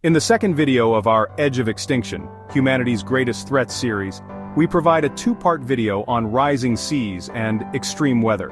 In the second video of our Edge of Extinction, Humanity's Greatest Threats series, we provide a two-part video on rising seas and extreme weather.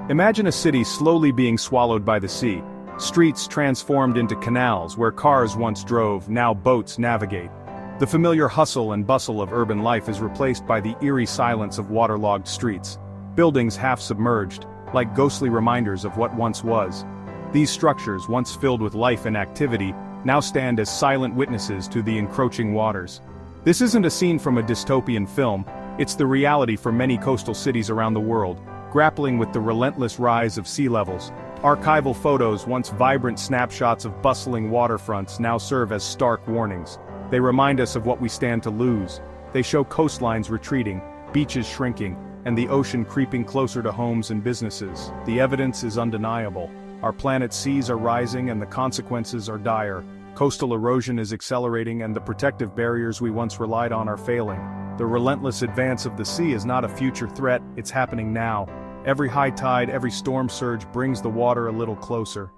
Imagine a city slowly being swallowed by the sea, streets transformed into canals where cars once drove, now boats navigate. The familiar hustle and bustle of urban life is replaced by the eerie silence of waterlogged streets, buildings half submerged, like ghostly reminders of what once was. These structures, once filled with life and activity, now stand as silent witnesses to the encroaching waters. This isn't a scene from a dystopian film, it's the reality for many coastal cities around the world, grappling with the relentless rise of sea levels. Archival photos, once vibrant snapshots of bustling waterfronts, now serve as stark warnings. They remind us of what we stand to lose. They show coastlines retreating, beaches shrinking, and the ocean creeping closer to homes and businesses. The evidence is undeniable. Our planet's seas are rising and the consequences are dire. Coastal erosion is accelerating and the protective barriers we once relied on are failing. The relentless advance of the sea is not a future threat, it's happening now. Every high tide, every storm surge brings the water a little closer.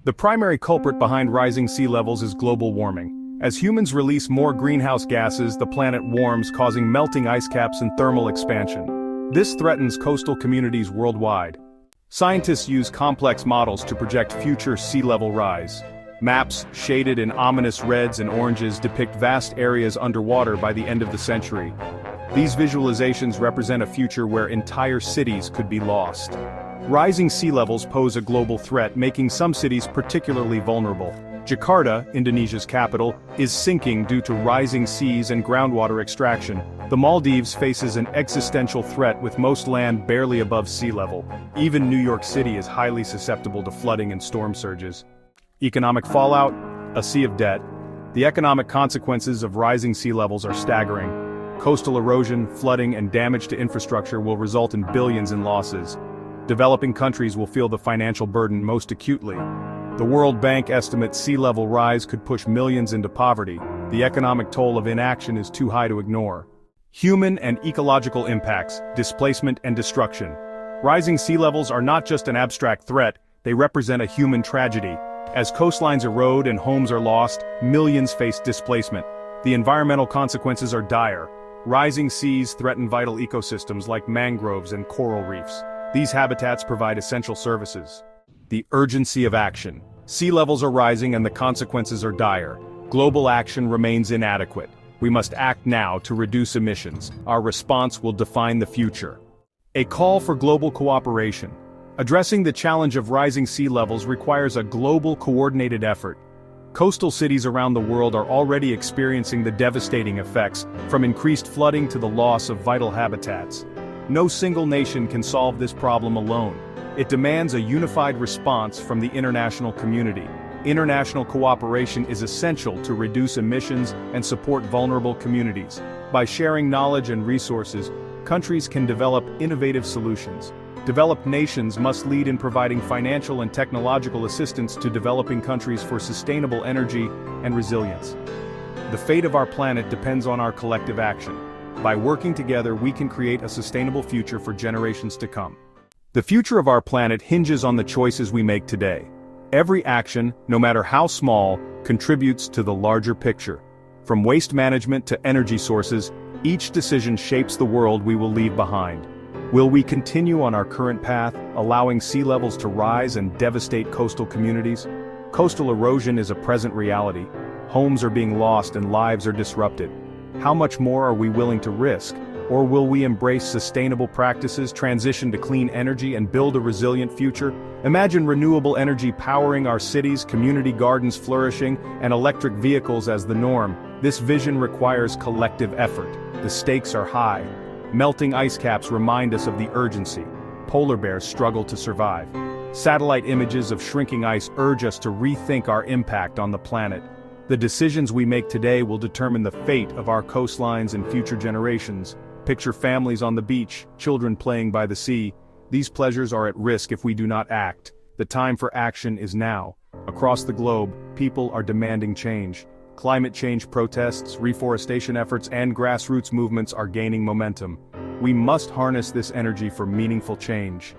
The primary culprit behind rising sea levels is global warming. As humans release more greenhouse gases, the planet warms, causing melting ice caps and thermal expansion. This threatens coastal communities worldwide. Scientists use complex models to project future sea level rise. Maps, shaded in ominous reds and oranges, depict vast areas underwater by the end of the century. These visualizations represent a future where entire cities could be lost. Rising sea levels pose a global threat, making some cities particularly vulnerable. Jakarta, Indonesia's capital, is sinking due to rising seas and groundwater extraction. The Maldives faces an existential threat with most land barely above sea level. Even New York City is highly susceptible to flooding and storm surges. Economic fallout, a sea of debt. The economic consequences of rising sea levels are staggering. Coastal erosion, flooding, and damage to infrastructure will result in billions in losses. Developing countries will feel the financial burden most acutely. The World Bank estimates sea level rise could push millions into poverty. The economic toll of inaction is too high to ignore. Human and ecological impacts, displacement and destruction. Rising sea levels are not just an abstract threat, they represent a human tragedy. As coastlines erode and homes are lost, millions face displacement. The environmental consequences are dire. Rising seas threaten vital ecosystems like mangroves and coral reefs. These habitats provide essential services. The urgency of action. Sea levels are rising and the consequences are dire. Global action remains inadequate. We must act now to reduce emissions. Our response will define the future. A call for global cooperation. Addressing the challenge of rising sea levels requires a global coordinated effort. Coastal cities around the world are already experiencing the devastating effects, from increased flooding to the loss of vital habitats. No single nation can solve this problem alone. It demands a unified response from the international community. International cooperation is essential to reduce emissions and support vulnerable communities. By sharing knowledge and resources, countries can develop innovative solutions. Developed nations must lead in providing financial and technological assistance to developing countries for sustainable energy and resilience. The fate of our planet depends on our collective action. By working together, we can create a sustainable future for generations to come. The future of our planet hinges on the choices we make today. Every action, no matter how small, contributes to the larger picture. From waste management to energy sources, each decision shapes the world we will leave behind. Will we continue on our current path, allowing sea levels to rise and devastate coastal communities? Coastal erosion is a present reality. Homes are being lost and lives are disrupted. How much more are we willing to risk? Or will we embrace sustainable practices, transition to clean energy, and build a resilient future? Imagine renewable energy powering our cities, community gardens flourishing, and electric vehicles as the norm. This vision requires collective effort. The stakes are high. Melting ice caps remind us of the urgency. Polar bears struggle to survive. Satellite images of shrinking ice urge us to rethink our impact on the planet. The decisions we make today will determine the fate of our coastlines and future generations. Picture families on the beach, children playing by the sea. These pleasures are at risk if we do not act. The time for action is now. Across the globe, people are demanding change. Climate change protests, reforestation efforts, and grassroots movements are gaining momentum. We must harness this energy for meaningful change.